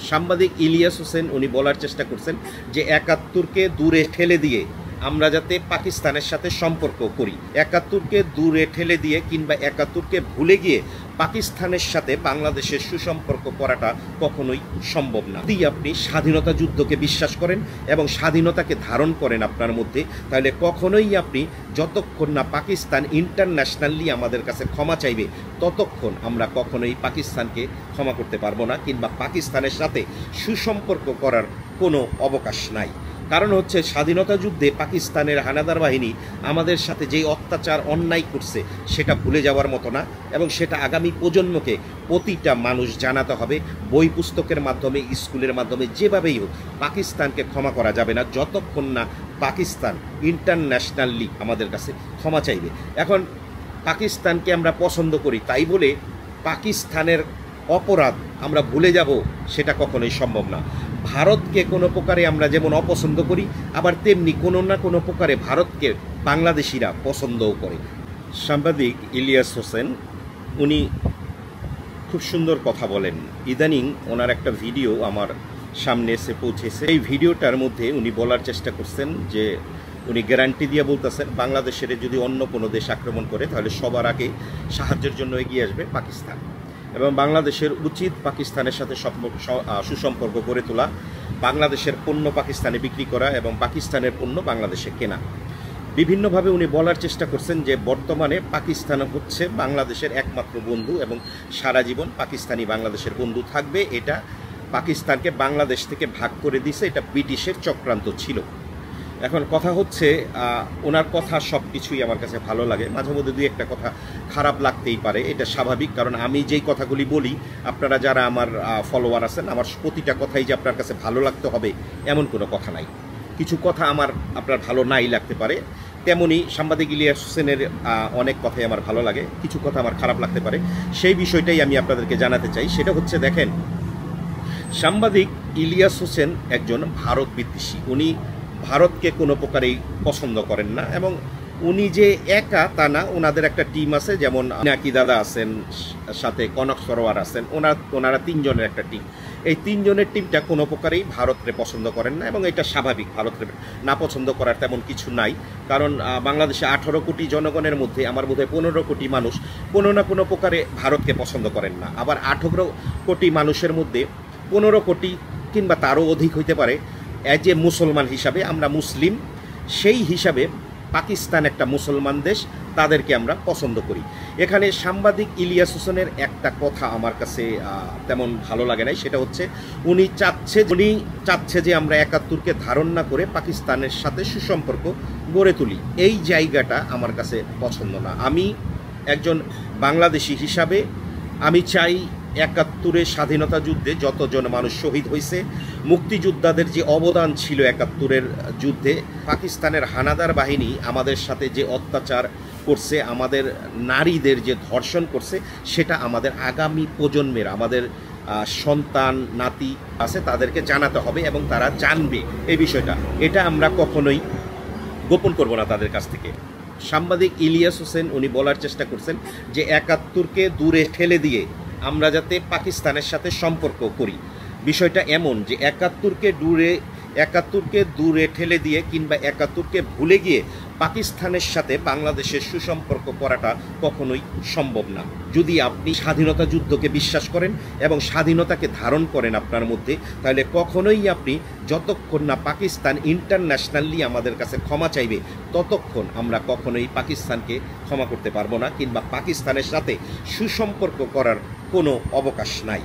সাংবাদিক ইলিয়াস হোসেন উনি বলার চেষ্টা করছেন যে ৭১কে দূরে ঠেলে দিয়ে আমরা যাতে পাকিস্তানের সাথে সম্পর্ক করি, ৭১কে দূরে ঠেলে দিয়ে কিংবা ৭১কে ভুলে গিয়ে পাকিস্তানের সাথে বাংলাদেশের সুসম্পর্ক করাটা কখনোই সম্ভব না। যদি আপনি স্বাধীনতা যুদ্ধকে বিশ্বাস করেন এবং স্বাধীনতাকে ধারণ করেন আপনার মধ্যে, তাহলে কখনোই আপনি যতক্ষণ না পাকিস্তান ইন্টারন্যাশনালি আমাদের কাছে ক্ষমা চাইবে ততক্ষণ আমরা কখনোই পাকিস্তানকে ক্ষমা করতে পারবো না কিংবা পাকিস্তানের সাথে সুসম্পর্ক করার কোনো অবকাশ নাই। কারণ হচ্ছে স্বাধীনতা যুদ্ধে পাকিস্তানের হানাদার বাহিনী আমাদের সাথে যেই অত্যাচার অন্যায় করছে সেটা ভুলে যাওয়ার মতো না, এবং সেটা আগামী প্রজন্মকে প্রতিটা মানুষ জানাতে হবে। বই পুস্তকের মাধ্যমে, স্কুলের মাধ্যমে, যেভাবেই হোক পাকিস্তানকে ক্ষমা করা যাবে না যতক্ষণ না পাকিস্তান ইন্টারন্যাশনালি আমাদের কাছে ক্ষমা চাইবে। এখন পাকিস্তানকে আমরা পছন্দ করি তাই বলে পাকিস্তানের অপরাধ আমরা ভুলে যাব সেটা কখনোই সম্ভব না। ভারতকে কোনো প্রকারে আমরা যেমন অপছন্দ করি, আবার তেমনি কোনো না কোনো প্রকারে ভারতকে বাংলাদেশিরা পছন্দও করে। সাংবাদিক ইলিয়াস হোসেন উনি খুব সুন্দর কথা বলেন। ইদানিং ওনার একটা ভিডিও আমার সামনে এসে পৌঁছেছে। এই ভিডিওটার মধ্যে উনি বলার চেষ্টা করছেন যে উনি গ্যারান্টি দিয়ে বলতেছেন বাংলাদেশের যদি অন্য কোনো দেশ আক্রমণ করে তাহলে সবার আগে সাহায্যের জন্য এগিয়ে আসবে পাকিস্তান, এবং বাংলাদেশের উচিত পাকিস্তানের সাথে সুসম্পর্ক গড়ে তোলা, বাংলাদেশের পণ্য পাকিস্তানে বিক্রি করা এবং পাকিস্তানের পণ্য বাংলাদেশে কেনা। বিভিন্নভাবে উনি বলার চেষ্টা করছেন যে বর্তমানে পাকিস্তান হচ্ছে বাংলাদেশের একমাত্র বন্ধু এবং সারা জীবন পাকিস্তানি বাংলাদেশের বন্ধু থাকবে। এটা পাকিস্তানকে বাংলাদেশ থেকে ভাগ করে দিয়েছে, এটা ব্রিটিশের চক্রান্ত ছিল। এখন কথা হচ্ছে ওনার কথা সব কিছুই আমার কাছে ভালো লাগে, মাঝে মধ্যে দুই একটা কথা খারাপ লাগতেই পারে, এটা স্বাভাবিক। কারণ আমি যেই কথাগুলি বলি, আপনারা যারা আমার ফলোয়ার আছেন, আমার প্রতিটা কথাই যে আপনার কাছে ভালো লাগতে হবে এমন কোনো কথা নাই। কিছু কথা আপনার ভালো নাই লাগতে পারে, তেমনি সাংবাদিক ইলিয়াস হোসেনের অনেক কথাই আমার ভালো লাগে, কিছু কথা আমার খারাপ লাগতে পারে। সেই বিষয়টাই আমি আপনাদেরকে জানাতে চাই। সেটা হচ্ছে, দেখেন, সাংবাদিক ইলিয়াস হোসেন একজন ভারত বিদ্বেষী। উনি ভারতকে কোনো প্রকারেই পছন্দ করেন না, এবং উনি যে একা তা না, ওনাদের একটা টিম আছে, যেমন নাকি দাদা আছেন, সাথে কনক সরোয়ার আছেন, ওনারা তিনজনের একটা টিম। এই তিনজনের টিমটা কোনো প্রকারেই ভারতকে পছন্দ করেন না, এবং এটা স্বাভাবিক, ভারতের না পছন্দ করার তেমন কিছু নাই। কারণ বাংলাদেশে 18 কোটি জনগণের মধ্যে আমার বোধহয় 15 কোটি মানুষ কোনো না কোনো প্রকারে ভারতকে পছন্দ করেন না। আবার 18 কোটি মানুষের মধ্যে 15 কোটি কিংবা তারও অধিক হইতে পারে অ্যাজ এ মুসলমান হিসাবে, আমরা মুসলিম, সেই হিসাবে পাকিস্তান একটা মুসলমান দেশ, তাদেরকে আমরা পছন্দ করি। এখানে সাংবাদিক ইলিয়াস হোসেনের একটা কথা আমার কাছে তেমন ভালো লাগে নাই। সেটা হচ্ছে উনি চাচ্ছে যে আমরা ৭১কে ধারণ না করে পাকিস্তানের সাথে সুসম্পর্ক গড়ে তুলি। এই জায়গাটা আমার কাছে পছন্দ না। আমি একজন বাংলাদেশি হিসাবে আমি চাই ৭১-এর স্বাধীনতা যুদ্ধে যতজন মানুষ শহীদ হয়েছে, মুক্তিযোদ্ধাদের যে অবদান ছিল ৭১-এর যুদ্ধে, পাকিস্তানের হানাদার বাহিনী আমাদের সাথে যে অত্যাচার করছে, আমাদের নারীদের যে ধর্ষণ করছে, সেটা আমাদের আগামী প্রজন্মের, আমাদের সন্তান নাতি আছে, তাদেরকে জানাতে হবে এবং তারা জানবে এই বিষয়টা। এটা আমরা কখনোই গোপন করব না তাদের কাছ থেকে। সাংবাদিক ইলিয়াস হোসেন উনি বলার চেষ্টা করছেন যে ৭১কে দূরে ঠেলে দিয়ে আমরা যাতে পাকিস্তানের সাথে সম্পর্ক করি। বিষয়টা এমন যে ৭১কে দূরে ঠেলে দিয়ে কিংবা ৭১কে ভুলে গিয়ে পাকিস্তানের সাথে বাংলাদেশের সুসম্পর্ক করাটা কখনোই সম্ভব না। যদি আপনি স্বাধীনতা যুদ্ধকে বিশ্বাস করেন এবং স্বাধীনতাকে ধারণ করেন আপনার মধ্যে, তাহলে কখনোই আপনি যতক্ষণ না পাকিস্তান ইন্টারন্যাশনালি আমাদের কাছে ক্ষমা চাইবে ততক্ষণ আমরা কখনোই পাকিস্তানকে ক্ষমা করতে পারবো না কিংবা পাকিস্তানের সাথে সুসম্পর্ক করার কোনো অবকাশ নাই।